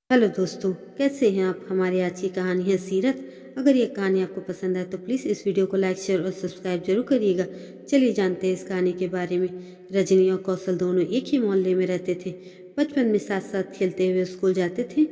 Hello दोस्तों, कैसे हैं आप। हमारी आज की कहानी है सीरत। अगर ये कहानी आपको पसंद आए तो प्लीज़ इस वीडियो को लाइक शेयर और सब्सक्राइब जरूर करिएगा। चलिए जानते हैं इस कहानी के बारे में। रजनी और कौशल दोनों एक ही मोहल्ले में रहते थे। बचपन में साथ साथ खेलते हुए स्कूल जाते थे।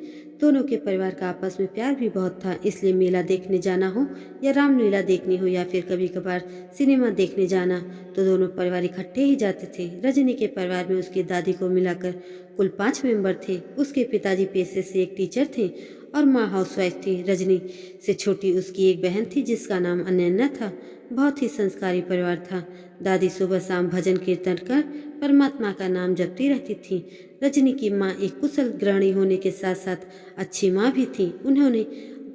दोनों के परिवार का आपस में प्यार भी बहुत था, इसलिए मेला देखने जाना हो या रामलीला देखनी हो या फिर कभी कभार सिनेमा देखने जाना तो दोनों परिवार इकट्ठे ही जाते थे। रजनी के परिवार में उसकी दादी को मिलाकर कुल 5 मेंबर थे। उसके पिताजी पेशे से एक टीचर थे और माँ हाउसवाइफ थी। रजनी से छोटी उसकी एक बहन थी जिसका नाम अनन्या था। बहुत ही संस्कारी परिवार था। दादी सुबह शाम भजन कीर्तन कर परमात्मा का नाम जपती रहती थी। रजनी की माँ एक कुशल गृहिणी होने के साथ साथ अच्छी माँ भी थी। उन्होंने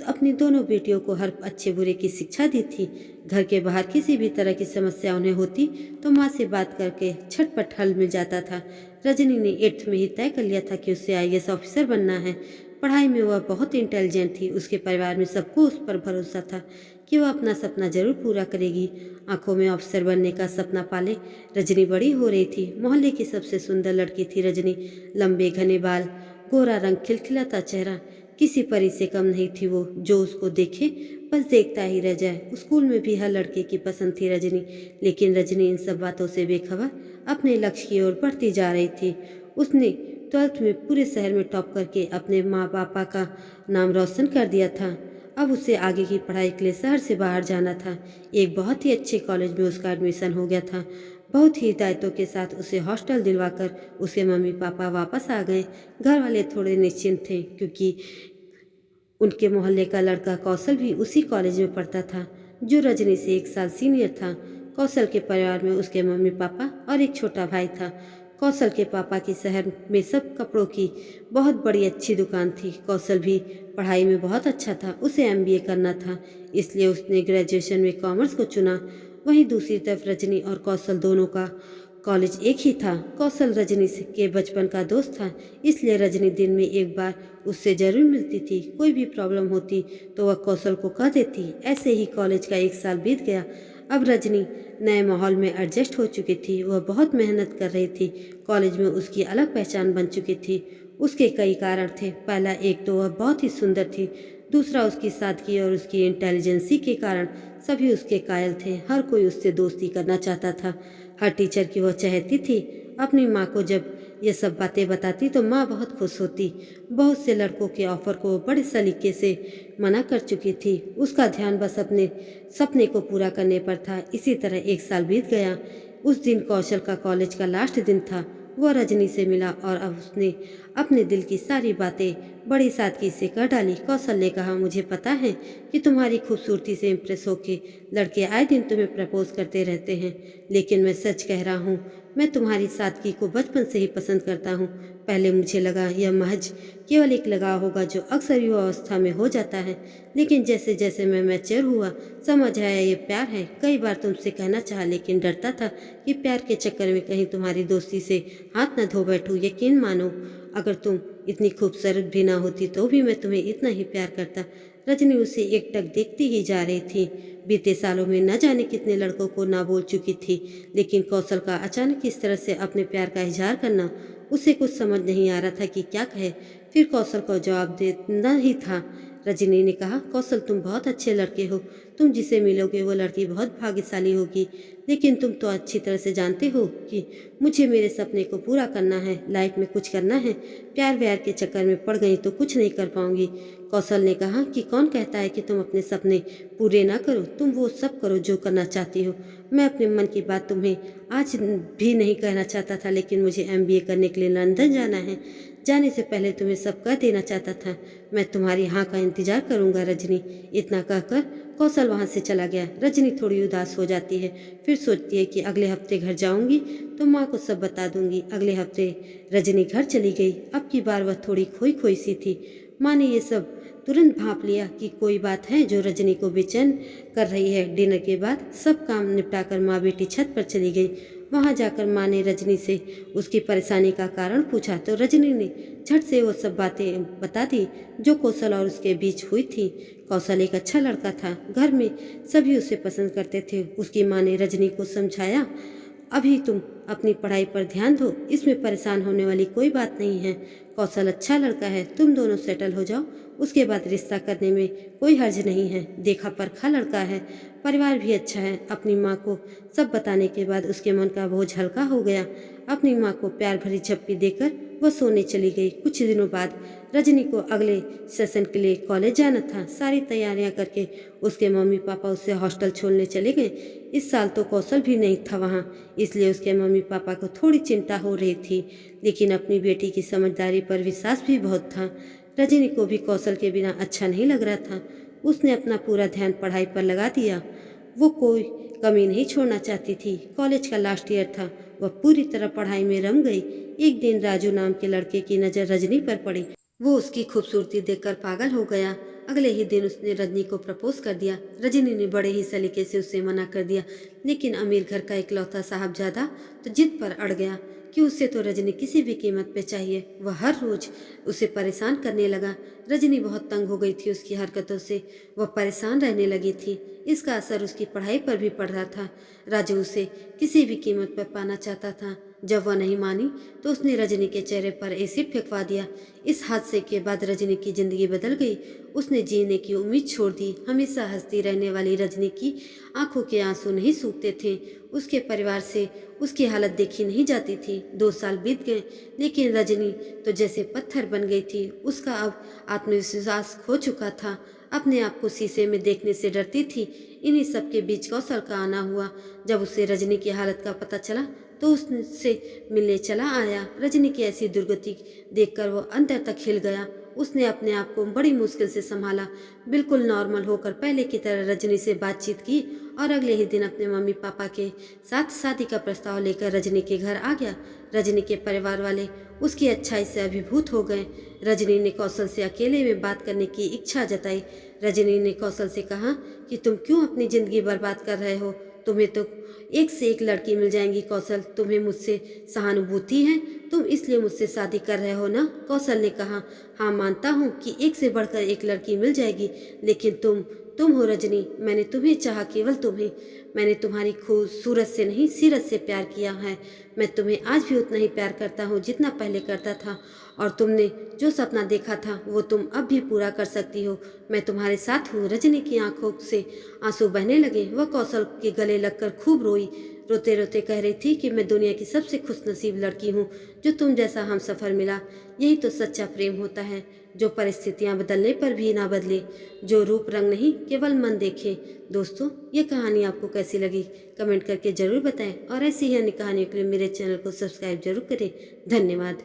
अपनी दोनों बेटियों को हर अच्छे बुरे की शिक्षा दी थी। घर के बाहर किसी भी तरह की समस्या उन्हें होती तो माँ से बात करके झटपट हल मिल जाता था। रजनी ने 8th में ही तय कर लिया था कि उसे आईएएस ऑफिसर बनना है। पढ़ाई में वह बहुत इंटेलिजेंट थी। उसके परिवार में सबको उस पर भरोसा था कि वह अपना सपना जरूर पूरा करेगी। आंखों में ऑफिसर बनने का सपना पाले रजनी बड़ी हो रही थी। मोहल्ले की सबसे सुंदर लड़की थी रजनी। लंबे घने बाल, गोरा रंग, खिलखिलाता चेहरा, किसी परी से कम नहीं थी वो। जो उसको देखे बस देखता ही रह जाए। स्कूल में भी हर लड़के की पसंद थी रजनी, लेकिन रजनी इन सब बातों से बेखबर अपने लक्ष्य की ओर बढ़ती जा रही थी। उसने 12th में पूरे शहर में टॉप करके अपने माँ पापा का नाम रोशन कर दिया था। अब उसे आगे की पढ़ाई के लिए शहर से बाहर जाना था। एक बहुत ही अच्छे कॉलेज में उसका एडमिशन हो गया था। बहुत ही दायित्वों के साथ उसे हॉस्टल दिलवाकर उसके मम्मी पापा वापस आ गए। घर वाले थोड़े निश्चिंत थे क्योंकि उनके मोहल्ले का लड़का कौशल भी उसी कॉलेज में पढ़ता था जो रजनी से 1 साल सीनियर था। कौशल के परिवार में उसके मम्मी पापा और एक छोटा भाई था। कौशल के पापा की शहर में सब कपड़ों की बहुत बड़ी अच्छी दुकान थी। कौशल भी पढ़ाई में बहुत अच्छा था। उसे एमबीए करना था, इसलिए उसने ग्रेजुएशन में कॉमर्स को चुना। वहीं दूसरी तरफ रजनी और कौशल दोनों का कॉलेज एक ही था। कौशल रजनी के बचपन का दोस्त था, इसलिए रजनी दिन में एक बार उससे जरूर मिलती थी। कोई भी प्रॉब्लम होती तो वह कौशल को कह देती। ऐसे ही कॉलेज का 1 साल बीत गया। अब रजनी नए माहौल में एडजस्ट हो चुकी थी। वह बहुत मेहनत कर रही थी। कॉलेज में उसकी अलग पहचान बन चुकी थी। उसके कई कारण थे। पहला, एक तो वह बहुत ही सुंदर थी। दूसरा, उसकी सादगी और उसकी इंटेलिजेंसी के कारण सभी उसके कायल थे। हर कोई उससे दोस्ती करना चाहता था। हर टीचर की वह चाहती थी। अपनी माँ को जब ये सब बातें बताती तो माँ बहुत खुश होती। बहुत से लड़कों के ऑफर को बड़े सलीके से मना कर चुकी थी। उसका ध्यान बस अपने सपने को पूरा करने पर था। इसी तरह 1 साल बीत गया। उस दिन कौशल का कॉलेज का लास्ट दिन था। वह रजनी से मिला और अब उसने अपने दिल की सारी बातें बड़ी सादगी से कह डाली। कौशल ने कहा, मुझे पता है कि तुम्हारी खूबसूरती से इम्प्रेस होके लड़के आए दिन तुम्हें प्रपोज करते रहते हैं, लेकिन मैं सच कह रहा हूँ, मैं तुम्हारी सादगी को बचपन से ही पसंद करता हूँ। पहले मुझे लगा यह महज केवल एक लगाव होगा जो अक्सर युवा अवस्था में हो जाता है, लेकिन जैसे जैसे मैं मैच्योर हुआ समझ आया ये प्यार है। कई बार तुमसे कहना चाहा लेकिन डरता था कि प्यार के चक्कर में कहीं तुम्हारी दोस्ती से हाथ न धो बैठूं। यकीन मानो, अगर तुम इतनी खूबसूरत भी ना होती तो भी मैं तुम्हें इतना ही प्यार करता। रजनी उसे एकटक देखती ही जा रही थी। बीते सालों में न जाने कितने लड़कों को ना बोल चुकी थी, लेकिन कौशल का अचानक इस तरह से अपने प्यार का इजहार करना उसे कुछ समझ नहीं आ रहा था कि क्या कहे। फिर कौशल को जवाब देना ही था। रजनी ने कहा, कौशल तुम बहुत अच्छे लड़के हो। तुम जिसे मिलोगे वो लड़की बहुत भाग्यशाली होगी, लेकिन तुम तो अच्छी तरह से जानते हो कि मुझे मेरे सपने को पूरा करना है, लाइफ में कुछ करना है। प्यार व्यार के चक्कर में पड़ गई तो कुछ नहीं कर पाऊंगी। कौशल ने कहा कि कौन कहता है कि तुम अपने सपने पूरे ना करो। तुम वो सब करो जो करना चाहती हो। मैं अपने मन की बात तुम्हें आज भी नहीं कहना चाहता था, लेकिन मुझे एमबीए करने के लिए लंदन जाना है। जाने से पहले तुम्हें सब कह देना चाहता था। मैं तुम्हारी हाँ का इंतजार करूंगा रजनी। इतना कहकर कौशल वहाँ से चला गया। रजनी थोड़ी उदास हो जाती है। फिर सोचती है कि अगले हफ्ते घर जाऊंगी तो माँ को सब बता दूंगी। अगले हफ्ते रजनी घर चली गई। अब की बार वह थोड़ी खोई खोई सी थी। माँ ने ये सब तुरंत भांप लिया कि कोई बात है जो रजनी को बेचैन कर रही है। डिनर के बाद सब काम निपटाकर माँ बेटी छत पर चली गई। वहां जाकर माँ ने रजनी से उसकी परेशानी का कारण पूछा तो रजनी ने झट से वो सब बातें बता दी जो कौशल और उसके बीच हुई थी। कौशल एक अच्छा लड़का था। घर में सभी उसे पसंद करते थे। उसकी माँ ने रजनी को समझाया अभी तुम अपनी पढ़ाई पर ध्यान दो, इसमें परेशान होने वाली कोई बात नहीं है। कौशल अच्छा लड़का है, तुम दोनों सेटल हो जाओ, उसके बाद रिश्ता करने में कोई हर्ज नहीं है। देखा परखा लड़का है, परिवार भी अच्छा है। अपनी माँ को सब बताने के बाद उसके मन का बोझ हल्का हो गया। अपनी माँ को प्यार भरी झप्पी देकर वह सोने चली गई। कुछ दिनों बाद रजनी को अगले सेशन के लिए कॉलेज जाना था। सारी तैयारियां करके उसके मम्मी पापा उसे हॉस्टल छोड़ने चले गए। इस साल तो कौशल भी नहीं था वहाँ, इसलिए उसके मम्मी पापा को थोड़ी चिंता हो रही थी, लेकिन अपनी बेटी की समझदारी पर विश्वास भी बहुत था। रजनी को भी कौशल के बिना अच्छा नहीं लग रहा था। उसने अपना पूरा ध्यान पढ़ाई पर लगा दिया। वो कोई कमी नहीं छोड़ना चाहती थी। कॉलेज का लास्ट ईयर था, वह पूरी तरह पढ़ाई में रम गई। एक दिन राजू नाम के लड़के की नज़र रजनी पर पड़ी। वो उसकी खूबसूरती देखकर पागल हो गया। अगले ही दिन उसने रजनी को प्रपोज कर दिया। रजनी ने बड़े ही सलीके से उसे मना कर दिया, लेकिन अमीर घर का इकलौता साहबजादा तो जिद पर अड़ गया कि उसे तो रजनी किसी भी कीमत पे चाहिए। वह हर रोज उसे परेशान करने लगा। रजनी बहुत तंग हो गई थी उसकी हरकतों से। वह परेशान रहने लगी थी। इसका असर उसकी पढ़ाई पर भी पड़ रहा था। राजू उसे किसी भी कीमत पर पाना चाहता था। जब वह नहीं मानी तो उसने रजनी के चेहरे पर एसिड फेंकवा दिया। इस हादसे के बाद रजनी की जिंदगी बदल गई। उसने जीने की उम्मीद छोड़ दी। हमेशा हंसती रहने वाली रजनी की आंखों के आंसू नहीं सूखते थे। उसके परिवार से उसकी हालत देखी नहीं जाती थी। 2 साल बीत गए, लेकिन रजनी तो जैसे पत्थर बन गई थी। उसका अब आत्मविश्वास खो चुका था। अपने आप को शीशे में देखने से डरती थी। इन्हीं सब के बीच कौशल का आना हुआ। जब उसे रजनी की हालत का पता चला तो उससे मिलने चला आया। रजनी की ऐसी दुर्गति देखकर वो अंदर तक हिल गया। उसने अपने आप को बड़ी मुश्किल से संभाला। बिल्कुल नॉर्मल होकर पहले की तरह रजनी से बातचीत की और अगले ही दिन अपने मम्मी पापा के साथ शादी का प्रस्ताव लेकर रजनी के घर आ गया। रजनी के परिवार वाले उसकी अच्छाई से अभिभूत हो गए। रजनी ने कौशल से अकेले में बात करने की इच्छा जताई। रजनी ने कौशल से कहा कि तुम क्यों अपनी जिंदगी बर्बाद कर रहे हो? तुम्हें तो एक से एक लड़की मिल जाएंगी कौशल। तुम्हें मुझसे सहानुभूति है, तुम इसलिए मुझसे शादी कर रहे हो ना? कौशल ने कहा, हाँ मानता हूँ कि एक से बढ़कर एक लड़की मिल जाएगी, लेकिन तुम हो रजनी। मैंने तुम्हें चाहा, केवल तुम्हें। मैंने तुम्हारी खूबसूरत से नहीं, सीरत से प्यार किया है। मैं तुम्हें आज भी उतना ही प्यार करता हूँ जितना पहले करता था, और तुमने जो सपना देखा था वो तुम अब भी पूरा कर सकती हो। मैं तुम्हारे साथ हूँ। रजनी की आंखों से आंसू बहने लगे। वह कौशल के गले लगकर खूब रोई। रोते रोते कह रही थी कि मैं दुनिया की सबसे खुशनसीब लड़की हूँ जो तुम जैसा हमसफर मिला। यही तो सच्चा प्रेम होता है, जो परिस्थितियाँ बदलने पर भी ना बदले, जो रूप रंग नहीं केवल मन देखे। दोस्तों, ये कहानी आपको कैसी लगी कमेंट करके ज़रूर बताएं, और ऐसी ही अन्य कहानियों के लिए मेरे चैनल को सब्सक्राइब जरूर करें। धन्यवाद।